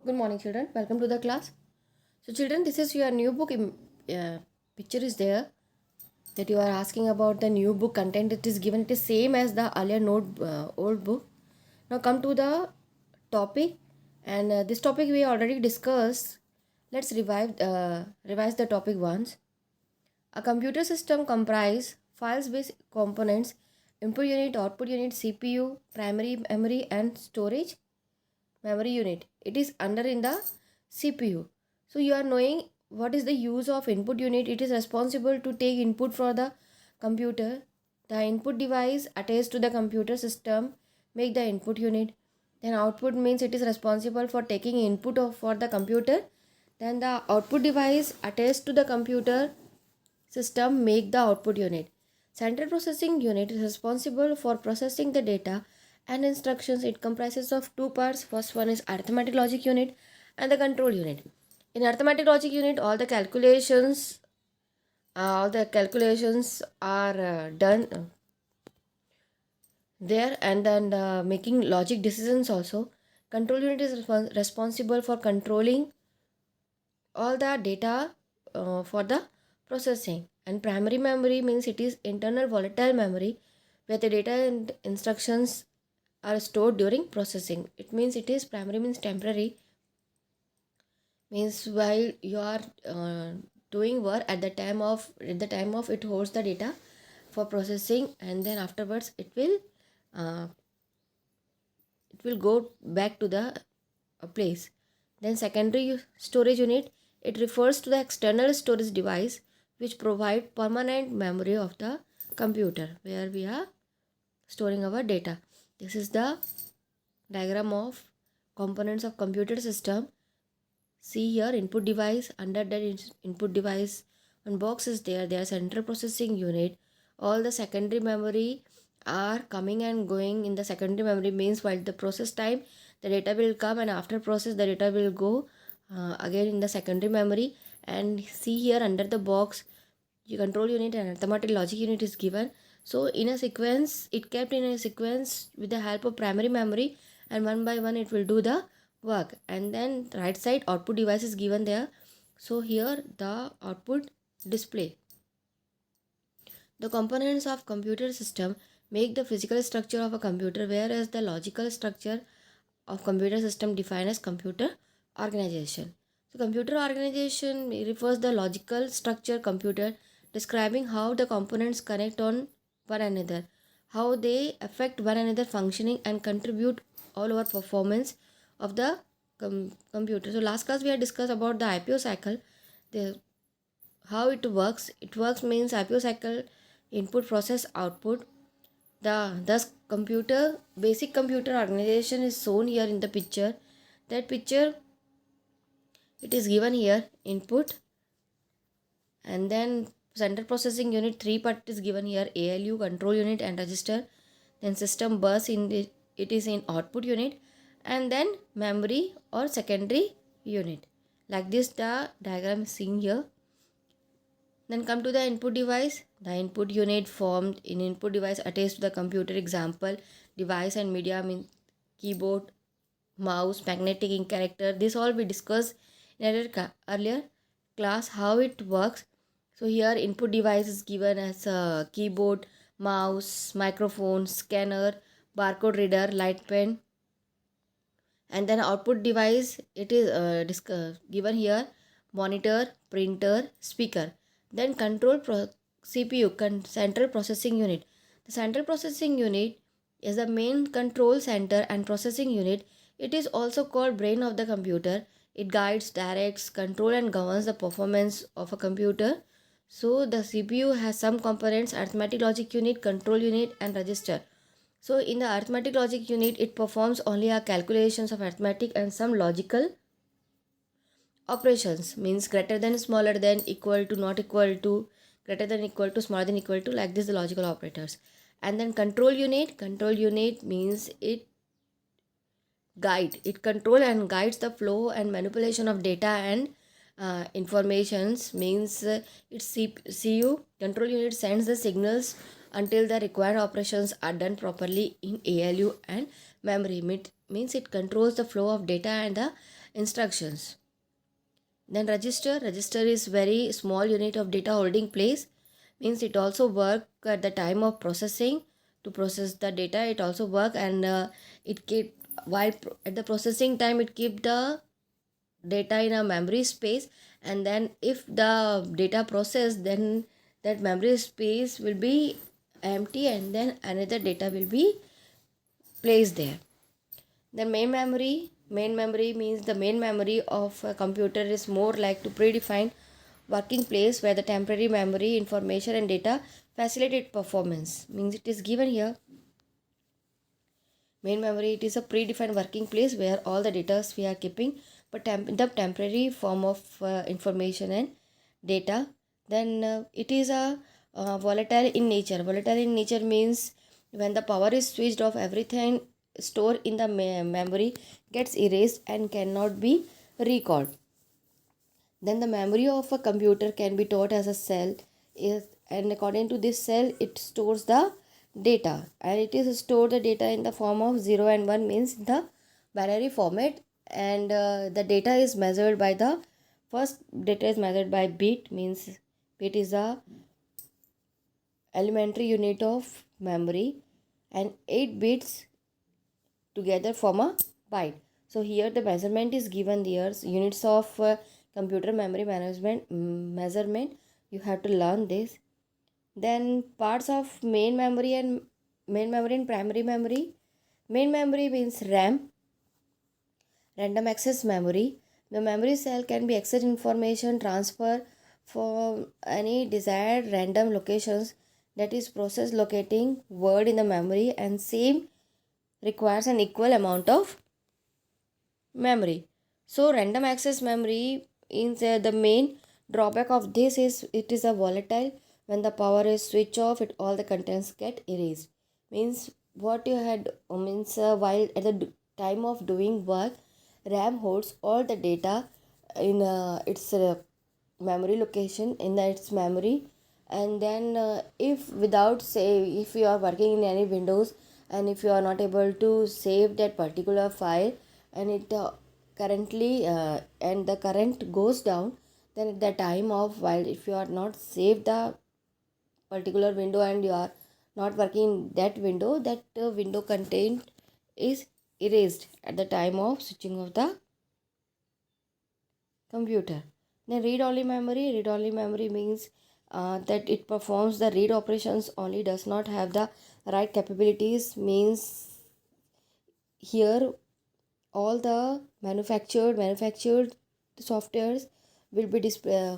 Good morning, children. Welcome to the class. So, children, this is your new book. Picture is there that you are asking about the new book content. It is given. It is same as the earlier old book. Now, come to the topic, and this topic we already discussed. Let's revise the topic once. A computer system comprises files-based components: input unit, output unit, CPU, primary memory, and storage memory unit. It is under in the CPU. So you are knowing what is the use of input unit. It is responsible to take input for the computer. The input device attached to the computer system make the input unit. Then output means it is responsible for taking input for the computer. Then the output device attached to the computer system make the output unit. Central processing unit is responsible for processing the data and instructions. It comprises of two parts. First one is arithmetic logic unit and the control unit. In arithmetic logic unit, all the calculations are done there, and then making logic decisions also. Control unit is responsible for controlling all the data for the processing. And primary memory means it is internal volatile memory where the data and instructions are stored during processing. It means it is primary means temporary, means while you are doing work at the time of it holds the data for processing, and then afterwards uh, it will go back to the place. Then secondary storage unit, it refers to the external storage device which provide permanent memory of the computer where we are storing our data. This is the diagram of components of computer system. See here, input device. Under that input device, one box is there. There central processing unit. All the secondary memory are coming and going in the secondary memory, means while the process time the data will come, and after process the data will go again in the secondary memory. And see here under the box, your control unit and arithmetic logic unit is given. So in a sequence, it kept in a sequence with the help of primary memory, and one by one it will do the work. And then right side output device is given there. So here the output display. The components of computer system make the physical structure of a computer, whereas the logical structure of computer system defined as computer organization. So computer organization refers the logical structure computer, describing how the components connect on one another, how they affect one another functioning and contribute all over performance of the computer. So last class we had discussed about the IPO cycle, the how it works. It works means IPO cycle, input process output. The thus computer basic computer organization is shown here in the picture. That picture, it is given here input, and then central processing unit, three part is given here: ALU, control unit, and register. Then system bus it is in output unit, and then memory or secondary unit. Like this the diagram is seen here. Then come to the input device. The input unit formed in input device attached to the computer. Example: device and media mean keyboard, mouse, magnetic ink character. This all we discussed in earlier class how it works. So here input device is given as a keyboard, mouse, microphone, scanner, barcode reader, light pen. And then output device, it is given here: monitor, printer, speaker. Then CPU, central processing unit. The central processing unit is the main control center and processing unit. It is also called brain of the computer. It guides, directs, control, and governs the performance of a computer. So the CPU has some components: arithmetic logic unit, control unit, and register. So in the arithmetic logic unit, it performs only a calculations of arithmetic and some logical operations, means greater than, smaller than, equal to, not equal to, greater than, equal to, smaller than, equal to, like this the logical operators. And then control unit means it control and guides the flow and manipulation of data and informations, means its CU control unit sends the signals until the required operations are done properly in ALU and memory. Means it controls the flow of data and the instructions. Then register is very small unit of data holding place, means it also work at the time of processing. To process the data it also work, and it keep while at the processing time it keep the data in a memory space, and then if the data process, then that memory space will be empty and then another data will be placed there. The main memory means the main memory of a computer is more like to predefined working place where the temporary memory information and data facilitate performance. Means it is given here. Main memory, it is a predefined working place where all the data we are keeping, but the temporary form of information and data. Then it is a volatile in nature. Volatile in nature means when the power is switched off, everything stored in the memory gets erased and cannot be recalled. Then the memory of a computer can be taught as a cell, and according to this cell it stores the data, and it is stored the data in the form of 0 and 1, means the binary format. And the data is measured by the first data is measured by bit, means bit is a elementary unit of memory, and 8 bits together form a byte. So here the measurement is given there, units of computer memory management measurement. You have to learn this. Then parts of main memory and primary memory. Main memory means RAM, random access memory. The memory cell can be access information transfer for any desired random locations, that is process locating word in the memory, and same requires an equal amount of memory. So random access memory is the main drawback of this is it is a volatile. When the power is switched off, it all the contents get erased. Means what you had means while at the time of doing work, RAM holds all the data in its memory location in its memory. And then if without say if you are working in any Windows, and if you are not able to save that particular file, and it currently and the current goes down, then at the time of while if you are not saved the particular window and you are not working in that window, that window content is erased at the time of switching of the computer. Then read only memory means that it performs the read operations only, does not have the write capabilities. Means here all the manufactured softwares will be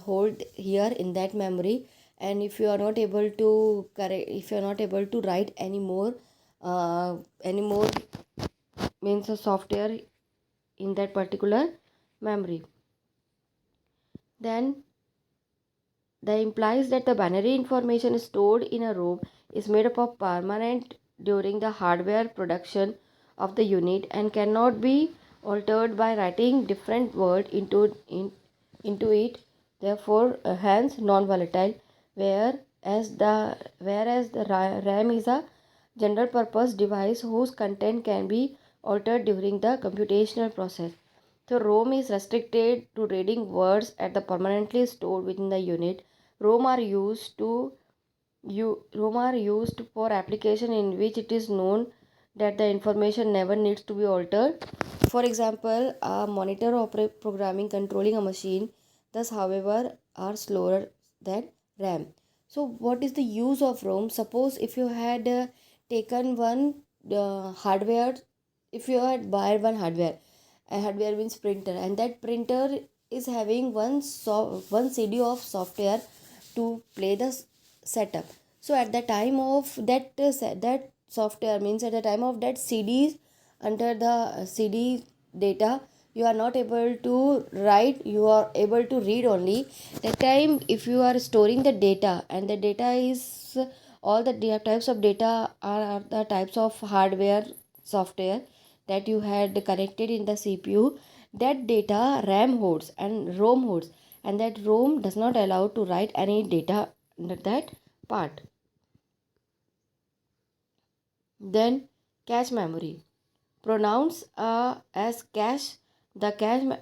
hold here in that memory. And if you are not able to correct, if you are not able to write any more means a software in that particular memory, then that implies that the binary information stored in a ROM is made up of permanent during the hardware production of the unit and cannot be altered by writing different word into it. Therefore, hence non-volatile. Whereas the RAM is a general purpose device whose content can be altered during the computational process. So ROM is restricted to reading words at the permanently stored within the unit. ROM are used to ROM are used for application in which it is known that the information never needs to be altered. For example, a monitor programming controlling a machine, thus however are slower than RAM. So what is the use of ROM? Suppose if you had taken one hardware, if you had bought one hardware, a hardware means printer, and that printer is having one CD of software to play the setup. So at the time of that software means at the time of that CDs under the CD data, you are not able to write, you are able to read only. That time if you are storing the data, and the data is all the types of data are the types of hardware software that you had connected in the CPU, that data RAM holds and ROM holds, and that ROM does not allow to write any data under that part. Then cache memory, pronounced as cache The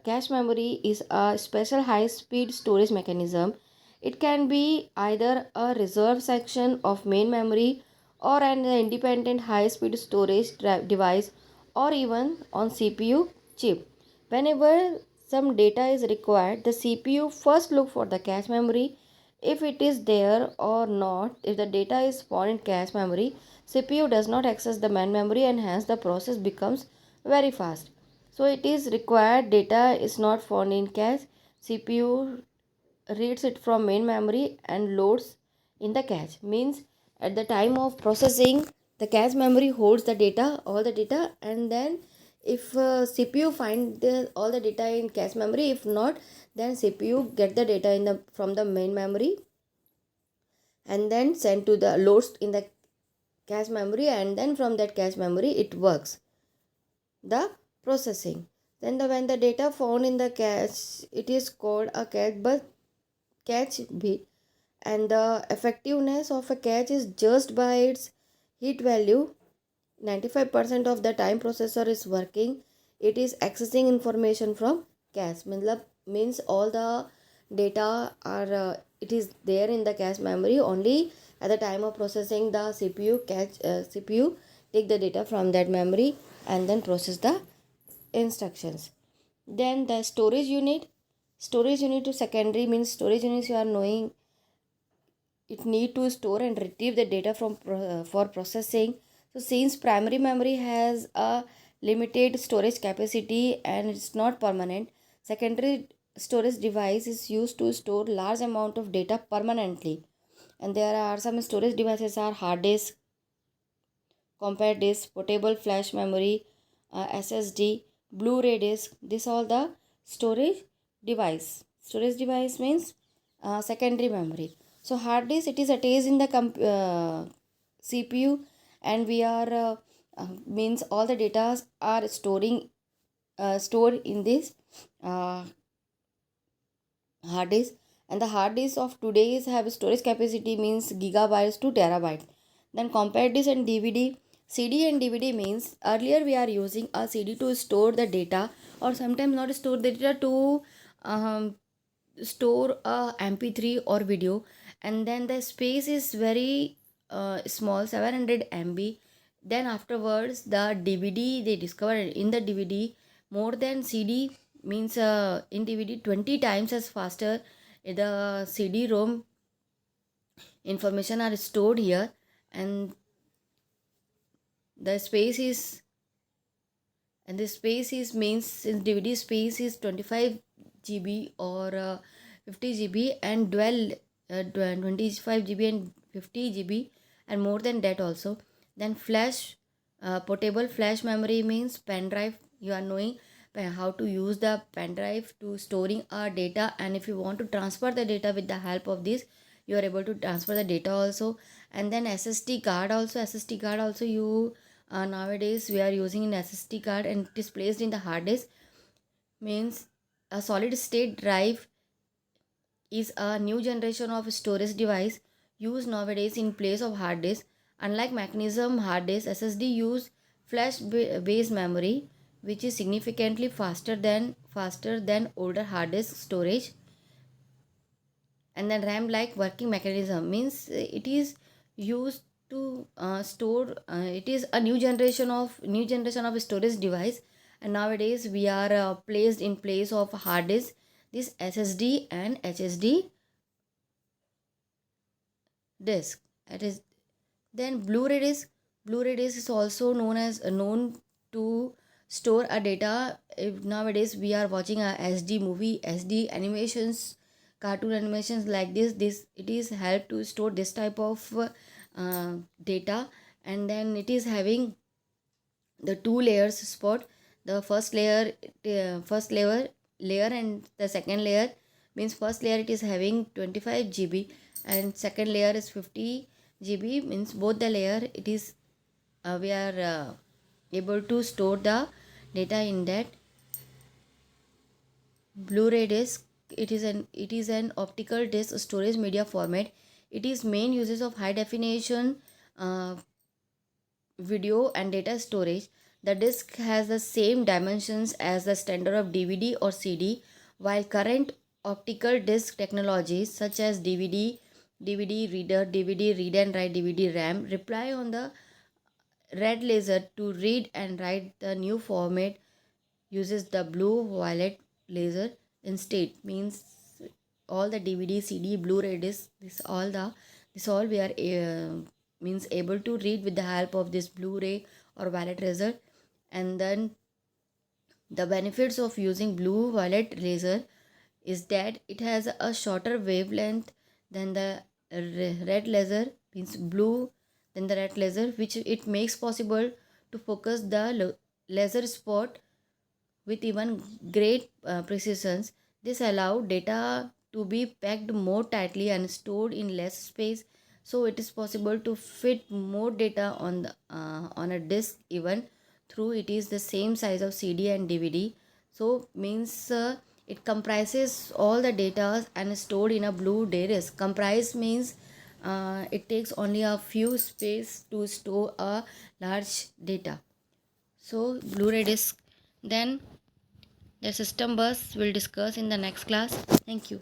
cache memory is a special high-speed storage mechanism. It can be either a reserved section of main memory or an independent high-speed storage device or even on CPU chip. Whenever some data is required, the CPU first look for the cache memory. If it is there or not, if the data is found in cache memory, CPU does not access the main memory and hence the process becomes very fast. So it is required data is not found in cache. CPU reads it from main memory and loads in the cache. Means at the time of processing, the cache memory holds the data, all the data, and then if CPU find all the data in cache memory, if not, then CPU get the data in the from the main memory and then send to the loads in the cache memory, and then from that cache memory it works the processing. Then when the data found in the cache, it is called a cache bit, and the effectiveness of a cache is judged by its heat value. 95% of the time processor is working, it is accessing information from cache. Means all the data are it is there in the cache memory. Only at the time of processing, the CPU take the data from that memory and then process the instructions. Then the storage unit to secondary means storage units, you are knowing, it need to store and retrieve the data from for processing. So since primary memory has a limited storage capacity and it's not permanent, secondary storage device is used to store large amount of data permanently. And there are some storage devices are hard disk, compact disk, portable flash memory, SSD, Blu-ray disc. This all the storage device. Storage device means secondary memory. So hard disk, it is attached in the CPU, and we are means all the data are stored in this uh, hard disk. And the hard disk of today's have storage capacity means gigabytes to terabytes. Then compact disc and DVD. CD and DVD means earlier we are using a CD to store the data, or sometimes not store the data, to um, store a mp3 or video, and then the space is very small, 700 MB. Then afterwards the DVD they discovered in the DVD more than CD, means in DVD 20 times as faster the CD-ROM information are stored here. And the space is the space is means, since DVD space is 25 GB or 50 GB, and 25 GB and 50 GB and more than that also. Then flash, portable flash memory means pen drive, you are knowing how to use the pen drive to storing our data, and if you want to transfer the data with the help of this, you are able to transfer the data also. And then SSD card also you nowadays we are using an SSD card, and it is placed in the hard disk. Means a solid state drive is a new generation of storage device used nowadays in place of hard disk. Unlike mechanism hard disk, SSD use based memory, which is significantly faster than older hard disk storage. And then RAM like working mechanism means it is used to store. It is a new generation of storage device, and nowadays we are placed in place of hard disk, this SSD and HSD disk. It is then Blu-ray disc. Blu-ray disc is also known to store a data. If nowadays we are watching a SD movie, SD animations, cartoon animations like this it is help to store this type of data. And then it is having the two layers spot. The first layer and the second layer. Means first layer it is having 25 GB and second layer is 50 GB. Means both the layer it is we are able to store the data in that. Blu-ray disc, it is an optical disc storage media format. It is main uses of high definition uh, video and data storage. The disc has the same dimensions as the standard of DVD or CD, while current optical disc technologies such as DVD reader, DVD read and write, DVD RAM rely on the red laser to read and write. The new format uses the blue violet laser instead. Means all the DVD, CD, Blu-ray disc, this all we are means able to read with the help of this Blu-ray or violet laser. And then the benefits of using blue violet laser is that it has a shorter wavelength than the red laser, means blue than the red laser, which it makes possible to focus the laser spot with even great precision. This allow data to be packed more tightly and stored in less space, so it is possible to fit more data on a disk even through it is the same size of CD and DVD. So means it comprises all the data and stored in a Blu-ray disk. Comprise means it takes only a few space to store a large data. So Blu-ray disk. Then the system bus will discuss in the next class. Thank you.